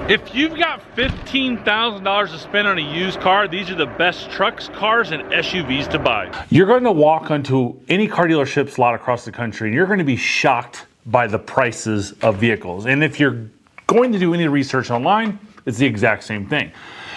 If you've got $15,000 to spend on a used car, these are the best trucks, cars, and SUVs to buy. You're going to walk onto any car dealership's lot across the country and you're going to be shocked by the prices of vehicles. And if you're going to do any research online, it's the exact same thing.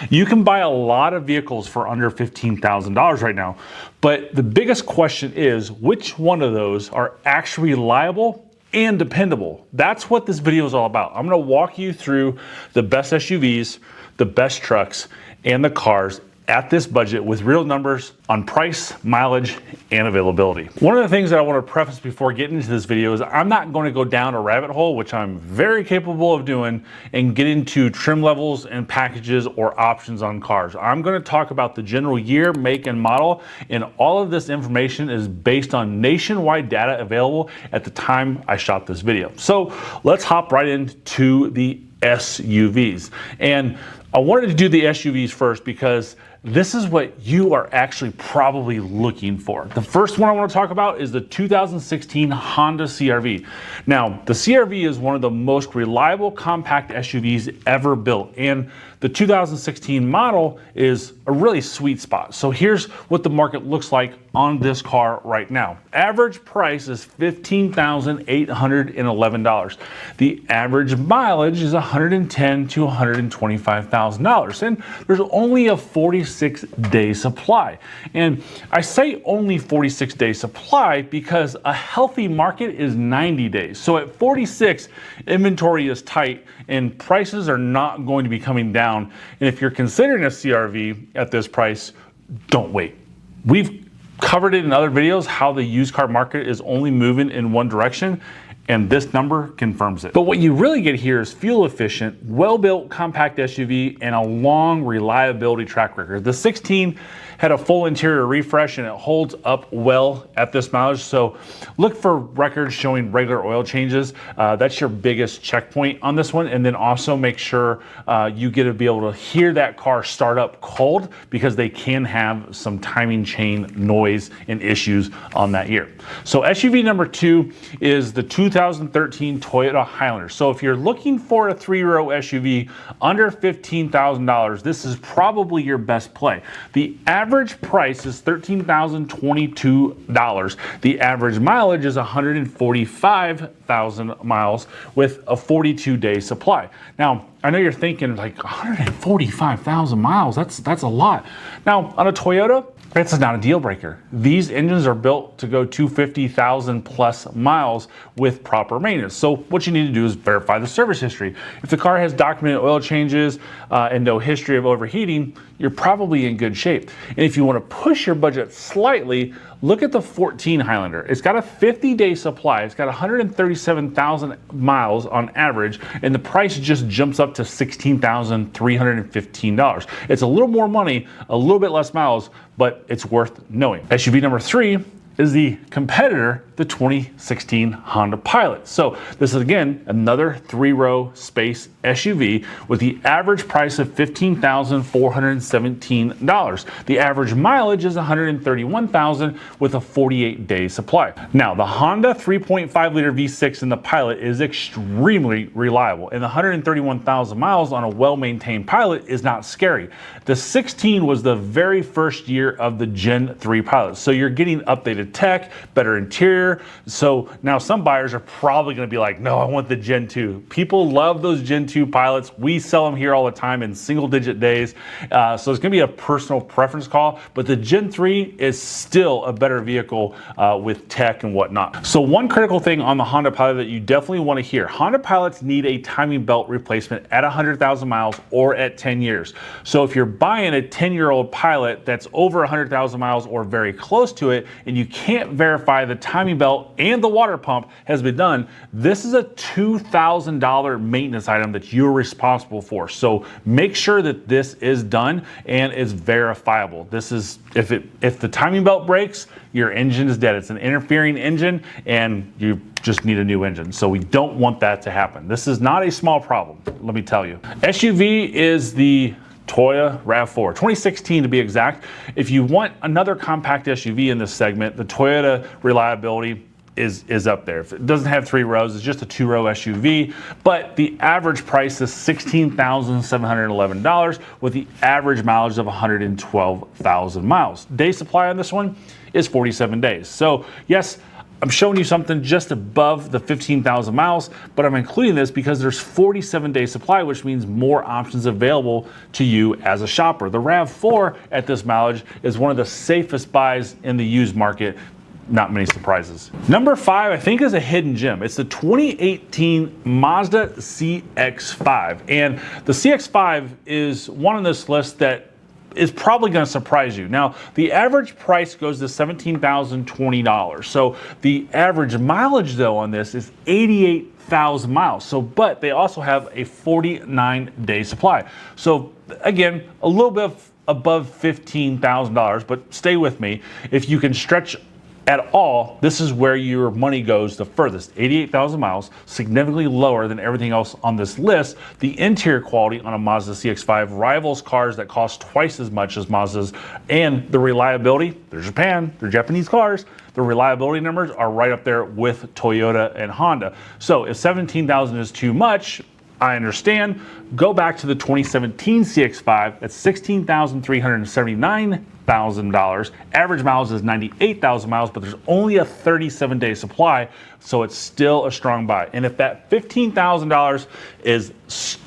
You can buy a lot of vehicles for under $15,000 right now, but the biggest question is which one of those are actually reliable and dependable. That's what this video is all about. I'm going to walk you through the best SUVs, the best trucks, and the cars at this budget with real numbers on price, mileage, and availability. One of the things that I want to preface before getting into this video is I'm not going to go down a rabbit hole, which I'm very capable of doing, and get into trim levels and packages or options on cars. I'm going to talk about the general year, make, and model, and all of this information is based on nationwide data available at the time I shot this video. So let's hop right into the SUVs. And I wanted to do the SUVs first because this is what you are actually probably looking for. The first one I want to talk about is the 2016 Honda CR-V. Now, the CR-V is one of the most reliable compact SUVs ever built, and the 2016 model is a really sweet spot. So here's what the market looks like on this car right now. Average price is $15,811. The average mileage is $110,000 to $125,000, and there's only a 46-day supply. And I say only 46-day supply because a healthy market is 90 days. So at 46, inventory is tight and prices are not going to be coming down. And if you're considering a CR-V at this price, don't wait. We've covered it in other videos how the used car market is only moving in one direction, and this number confirms it. But what you really get here is fuel efficient, well-built compact SUV and a long reliability track record. The 16 had a full interior refresh and it holds up well at this mileage. So look for records showing regular oil changes. That's your biggest checkpoint on this one. And then also make sure you get to be able to hear that car start up cold because they can have some timing chain noise and issues on that year. So SUV number 2 is the 2013 Toyota Highlander. So if you're looking for a 3-row SUV under $15,000, this is probably your best play. The average price is $13,022. The average mileage is 145,000 miles with a 42-day supply. Now, I know you're thinking like 145,000 miles, that's a lot. Now, on a Toyota, it's not a deal breaker. These engines are built to go 250,000 plus miles with proper maintenance. So what you need to do is verify the service history. If the car has documented oil changes and no history of overheating, you're probably in good shape. And if you want to push your budget slightly, look at the 14 Highlander. It's got a 50-day supply. It's got 137,000 miles on average, and the price just jumps up to $16,315. It's a little more money, a little bit less miles, but it's worth knowing. SUV number 3 is the competitor, the 2016 Honda Pilot. So this is again another 3-row space SUV with the average price of $15,417. The average mileage is 131,000 with a 48-day supply. Now the Honda 3.5 liter V6 in the Pilot is extremely reliable, and the 131,000 miles on a well-maintained Pilot is not scary. The 16 was the very first year of the Gen 3 Pilot, so you're getting updated tech, better interior. So now some buyers are probably going to be like, no, I want the Gen 2. People love those Gen 2 Pilots. We sell them here all the time in single-digit days. So it's going to be a personal preference call, but the Gen 3 is still a better vehicle with tech and whatnot. So one critical thing on the Honda Pilot that you definitely want to hear, Honda Pilots need a timing belt replacement at 100,000 miles or at 10 years. So if you're buying a 10-year-old Pilot that's over 100,000 miles or very close to it, and you can't verify the timing belt and the water pump has been done, this is a $2,000 maintenance item that you're responsible for. So make sure that this is done and is verifiable. This is, if the timing belt breaks, your engine is dead. It's an interfering engine and you just need a new engine. So we don't want that to happen. This is not a small problem, let me tell you. SUV is the Toyota RAV4, 2016 to be exact. If you want another compact SUV in this segment, the Toyota reliability is up there. It doesn't have 3 rows, it's just a 2-row SUV, but the average price is $16,711 with the average mileage of 112,000 miles. Day supply on this one is 47 days. So yes, I'm showing you something just above the 15,000 miles, but I'm including this because there's 47-day supply, which means more options available to you as a shopper. The RAV4 at this mileage is one of the safest buys in the used market. Not many surprises. Number 5, I think, is a hidden gem. It's the 2018 Mazda CX-5. And the CX-5 is one on this list that is probably going to surprise you. Now, the average price goes to $17,020. So the average mileage, though, on this is 88,000 miles. So, but they also have a 49-day supply. So again, a little bit above $15,000, but stay with me. If you can stretch at all, this is where your money goes the furthest. 88,000 miles, significantly lower than everything else on this list. The interior quality on a Mazda CX-5 rivals cars that cost twice as much as Mazda's, and the reliability, they're Japan, they're Japanese cars, the reliability numbers are right up there with Toyota and Honda. So if 17,000 is too much, I understand. Go back to the 2017 CX-5 at $16,379. Average miles is 98,000 miles, but there's only a 37-day supply, so it's still a strong buy. And if that $15,000 is,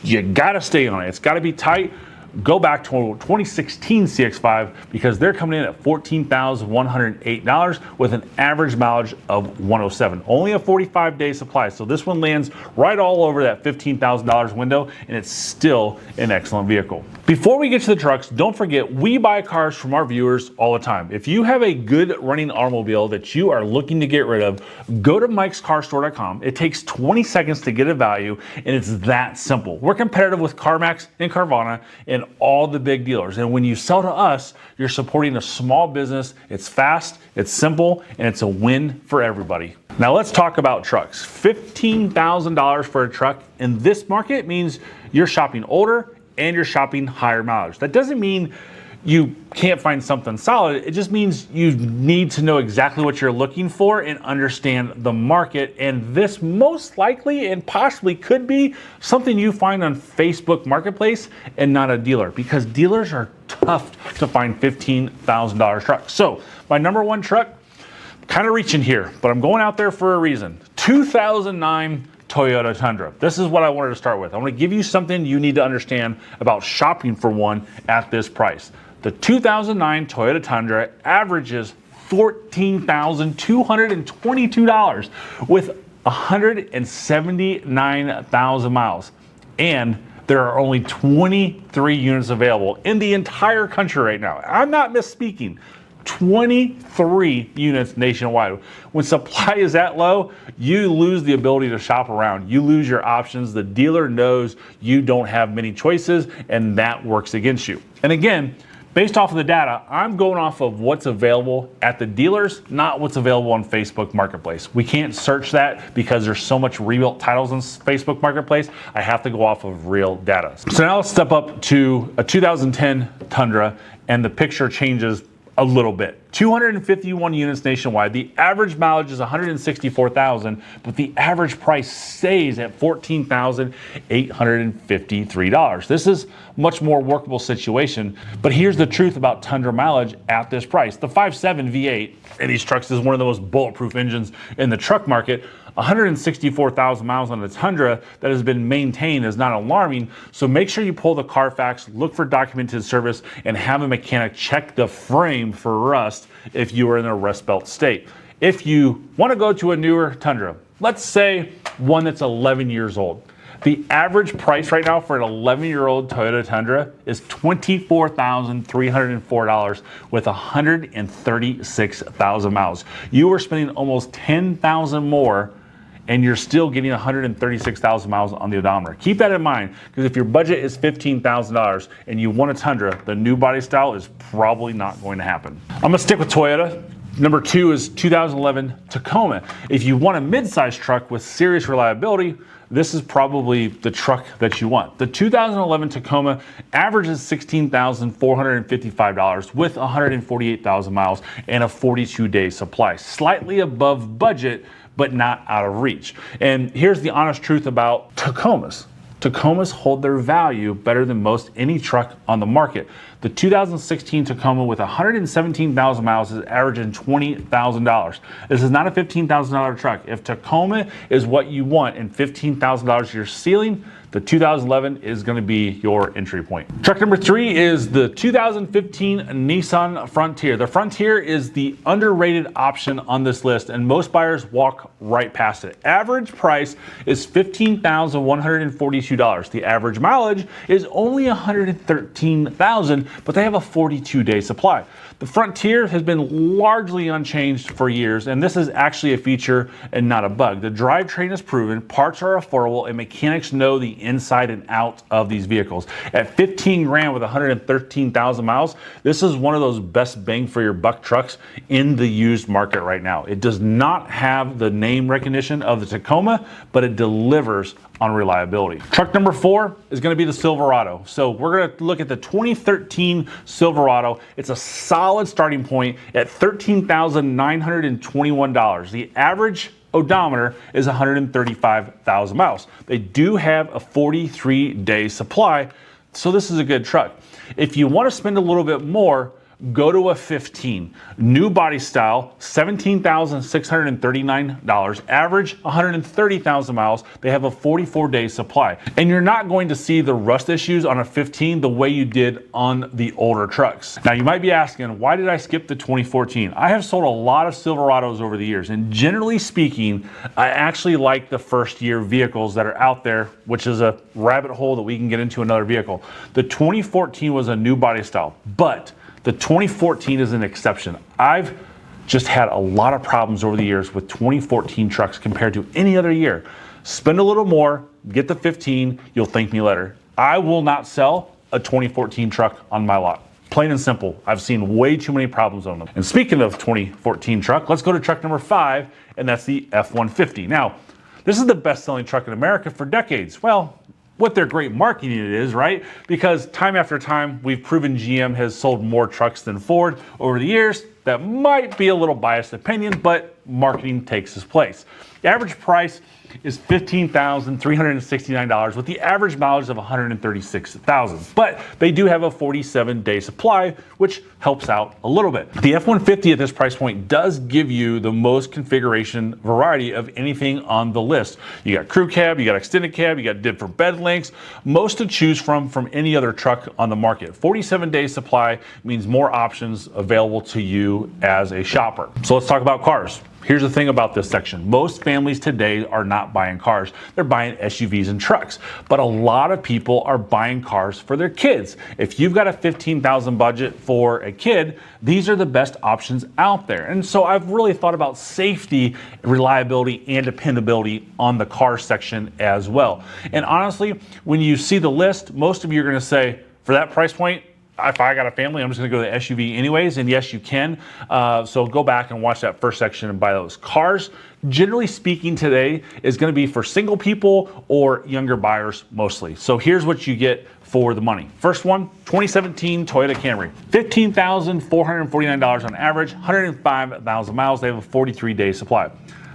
you gotta stay on it. It's gotta be tight. Go back to 2016 CX-5 because they're coming in at $14,108 with an average mileage of 107. Only a 45-day supply, so this one lands right all over that $15,000 window, and it's still an excellent vehicle. Before we get to the trucks, don't forget, we buy cars from our viewers all the time. If you have a good running automobile that you are looking to get rid of, go to mikescarstore.com. It takes 20 seconds to get a value, and it's that simple. We're competitive with CarMax and Carvana and all the big dealers. And when you sell to us, you're supporting a small business. It's fast, it's simple, and it's a win for everybody. Now let's talk about trucks. $15,000 for a truck in this market means you're shopping older and you're shopping higher mileage. That doesn't mean you can't find something solid. It just means you need to know exactly what you're looking for and understand the market. And this most likely and possibly could be something you find on Facebook Marketplace and not a dealer, because dealers are tough to find $15,000 trucks. So my number 1 truck, kind of reaching here, but I'm going out there for a reason. 2009 Toyota Tundra. This is what I wanted to start with. I want to give you something you need to understand about shopping for one at this price. The 2009 Toyota Tundra averages $14,222 with 179,000 miles. And there are only 23 units available in the entire country right now. I'm not misspeaking. 23 units nationwide. When supply is that low, you lose the ability to shop around. You lose your options. The dealer knows you don't have many choices, and that works against you. And again, based off of the data, I'm going off of what's available at the dealers, not what's available on Facebook Marketplace. We can't search that because there's so much rebuilt titles on Facebook Marketplace. I have to go off of real data. So now let's step up to a 2010 Tundra, and the picture changes a little bit. 251 units nationwide. The average mileage is 164,000, but the average price stays at $14,853. This is much more workable situation, but here's the truth about Tundra mileage at this price. The 5.7 V8 in these trucks is one of the most bulletproof engines in the truck market. 164,000 miles on the Tundra that has been maintained is not alarming, so make sure you pull the Carfax, look for documented service, and have a mechanic check the frame for rust if you are in a rust belt state. If you want to go to a newer Tundra, let's say one that's 11 years old, the average price right now for an 11-year-old Toyota Tundra is $24,304 with 136,000 miles. You are spending almost 10,000 more, and you're still getting 136,000 miles on the odometer. Keep that in mind, because if your budget is $15,000 and you want a Tundra, the new body style is probably not going to happen. I'm gonna stick with Toyota. Number 2 is 2011 Tacoma. If you want a mid-size truck with serious reliability, this is probably the truck that you want. The 2011 Tacoma averages $16,455 with 148,000 miles and a 42-day supply. Slightly above budget, but not out of reach. And here's the honest truth about Tacomas. Tacomas hold their value better than most any truck on the market. The 2016 Tacoma with 117,000 miles is averaging $20,000. This is not a $15,000 truck. If Tacoma is what you want and $15,000 your ceiling, the 2011 is going to be your entry point. Truck number 3 is the 2015 Nissan Frontier. The Frontier is the underrated option on this list, and most buyers walk right past it. Average price is $15,142. The average mileage is only 113,000, but they have a 42-day supply. The Frontier has been largely unchanged for years, and this is actually a feature and not a bug. The drivetrain is proven, parts are affordable, and mechanics know the inside and out of these vehicles. At 15 grand with 113,000 miles, this is one of those best bang for your buck trucks in the used market right now. It does not have the name recognition of the Tacoma, but it delivers on reliability. Truck number 4 is going to be the Silverado. So we're going to look at the 2013 Silverado. It's a solid starting point at $13,921. The average odometer is 135,000 miles. They do have a 43-day supply, so this is a good truck. If you want to spend a little bit more, go to a 15. New body style, $17,639. Average, 130,000 miles. They have a 44-day supply. And you're not going to see the rust issues on a 15 the way you did on the older trucks. Now you might be asking, why did I skip the 2014? I have sold a lot of Silverados over the years, and generally speaking, I actually like the first year vehicles that are out there, which is a rabbit hole that we can get into another vehicle. The 2014 was a new body style, but the 2014 is an exception. I've just had a lot of problems over the years with 2014 trucks compared to any other year. Spend a little more, get the 15, you'll thank me later. I will not sell a 2014 truck on my lot. Plain and simple. I've seen way too many problems on them. And speaking of 2014 truck, let's go to truck number 5, and that's the F-150. Now, this is the best-selling truck in America for decades. Well, with their great marketing it is, right? Because time after time, we've proven GM has sold more trucks than Ford over the years. That might be a little biased opinion, but marketing takes its place. The average price is $15,369 with the average mileage of 136,000. But they do have a 47-day supply, which helps out a little bit. The F-150 at this price point does give you the most configuration variety of anything on the list. You got crew cab, you got extended cab, you got different bed lengths, most to choose from any other truck on the market. 47-day supply means more options available to you as a shopper. So let's talk about cars. Here's the thing about this section. Most families today are not buying cars. They're buying SUVs and trucks. But a lot of people are buying cars for their kids. If you've got a $15,000 budget for a kid, these are the best options out there. And so I've really thought about safety, reliability, and dependability on the car section as well. And honestly, when you see the list, most of you are going to say, for that price point, if I got a family, I'm just going to go to the SUV anyways, and yes, you can. So go back and watch that first section and buy those. Cars, generally speaking today, is going to be for single people or younger buyers mostly. So here's what you get for the money. First one, 2017 Toyota Camry. $15,449 on average, 105,000 miles. They have a 43-day supply.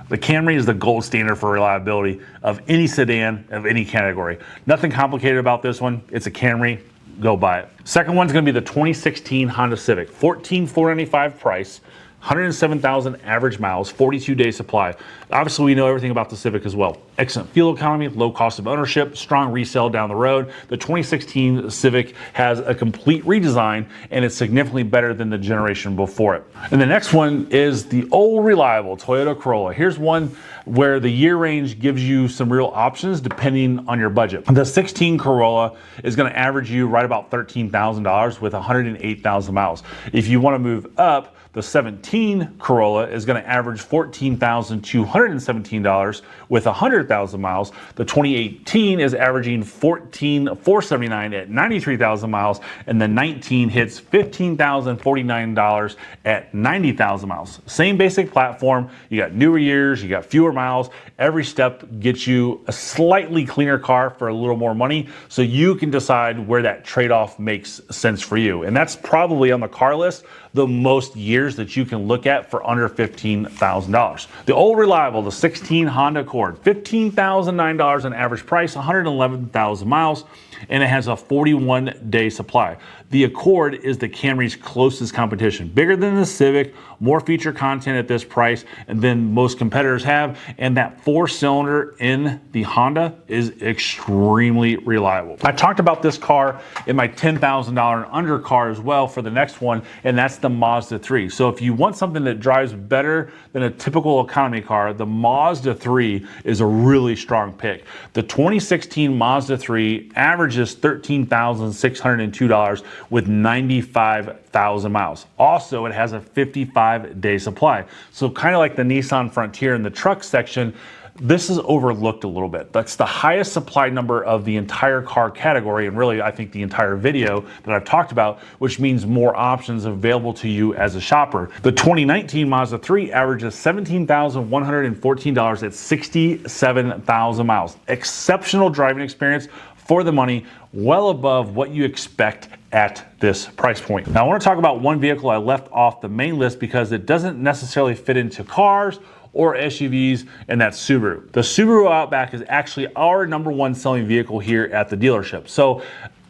The Camry is the gold standard for reliability of any sedan of any category. Nothing complicated about this one. It's a Camry. Go buy it. Second one's going to be the 2016 Honda Civic. $14,495 price, 107,000 average miles, 42-day supply. Obviously, we know everything about the Civic as well. Excellent fuel economy, low cost of ownership, strong resale down the road. The 2016 Civic has a complete redesign, and it's significantly better than the generation before it. And the next one is the old reliable Toyota Corolla. Here's one where the year range gives you some real options depending on your budget. The 16 Corolla is going to average you right about $13,000 with 108,000 miles. If you want to move up, the 17 Corolla is going to average $14,217 with 100,000 miles. The 2018 is averaging $14,479 at 93,000 miles, and the 19 hits $15,049 at 90,000 miles. Same basic platform. You got newer years, you got fewer miles. Every step gets you a slightly cleaner car for a little more money, so you can decide where that trade-off makes sense for you. And that's probably on the car list the most years years that you can look at for under $15,000. The old reliable, the 16 Honda Accord, $15,009 on average price, 111,000 miles, and it has a 41-day supply. The Accord is the Camry's closest competition, bigger than the Civic, more feature content at this price than most competitors have, and that 4-cylinder in the Honda is extremely reliable. I talked about this car in my $10,000 and under car as well for the next one, and that's the Mazda 3. So if you want something that drives better than a typical economy car, the Mazda 3 is a really strong pick. The 2016 Mazda 3 averages $13,602 with 95,000 miles. Also, it has a 55-day supply. So kind of like the Nissan Frontier in the truck section, this is overlooked a little bit. That's the highest supply number of the entire car category, and really I think the entire video that I've talked about, which means more options available to you as a shopper. The 2019 Mazda 3 averages $17,114 at 67,000 miles. Exceptional driving experience for the money, well above what you expect at this price point. Now I want to talk about one vehicle I left off the main list because it doesn't necessarily fit into cars or SUVs, and that's Subaru. The Subaru Outback is actually our #1 selling vehicle here at the dealership. So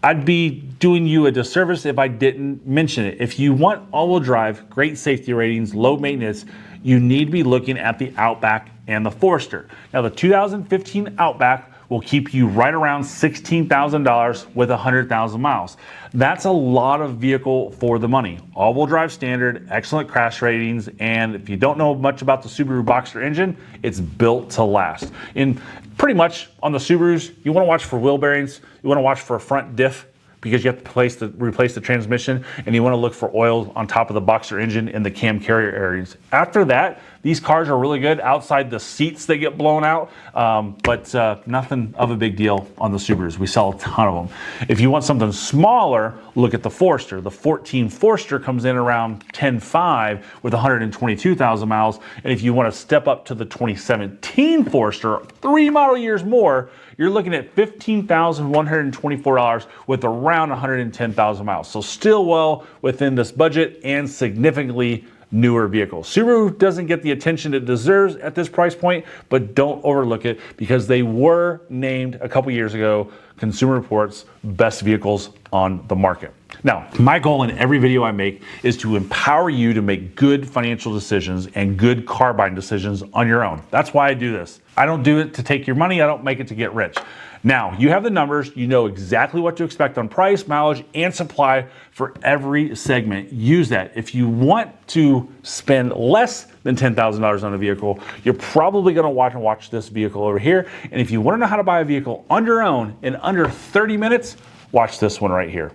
I'd be doing you a disservice if I didn't mention it. If you want all-wheel drive, great safety ratings, low maintenance, you need to be looking at the Outback and the Forester. Now the 2015 Outback will keep you right around $16,000 with 100,000 miles. That's a lot of vehicle for the money. All-wheel drive standard, excellent crash ratings, and if you don't know much about the Subaru Boxster engine, it's built to last. And pretty much on the Subarus, you want to watch for wheel bearings, you want to watch for a front diff, because you have to replace the transmission, and you want to look for oil on top of the Boxster engine in the cam carrier areas. After that, these cars are really good outside the seats that get blown out, but nothing of a big deal on the Subarus. We sell a ton of them. If you want something smaller, look at the Forester. The 14 Forester comes in around 10.5 with 122,000 miles, and if you want to step up to the 2017 Forester, 3 model years more, you're looking at $15,124 with around 110,000 miles. So still well within this budget and significantly newer vehicle. Subaru doesn't get the attention it deserves at this price point, but don't overlook it because they were named a couple years ago Consumer Reports best vehicles on the market. Now, my goal in every video I make is to empower you to make good financial decisions and good car buying decisions on your own. That's why I do this. I don't do it to take your money. I don't make it to get rich. Now, you have the numbers. You know exactly what to expect on price, mileage, and supply for every segment. Use that. If you want to spend less than $10,000 on a vehicle, you're probably going to watch this vehicle over here. And if you want to know how to buy a vehicle on your own in under 30 minutes, watch this one right here.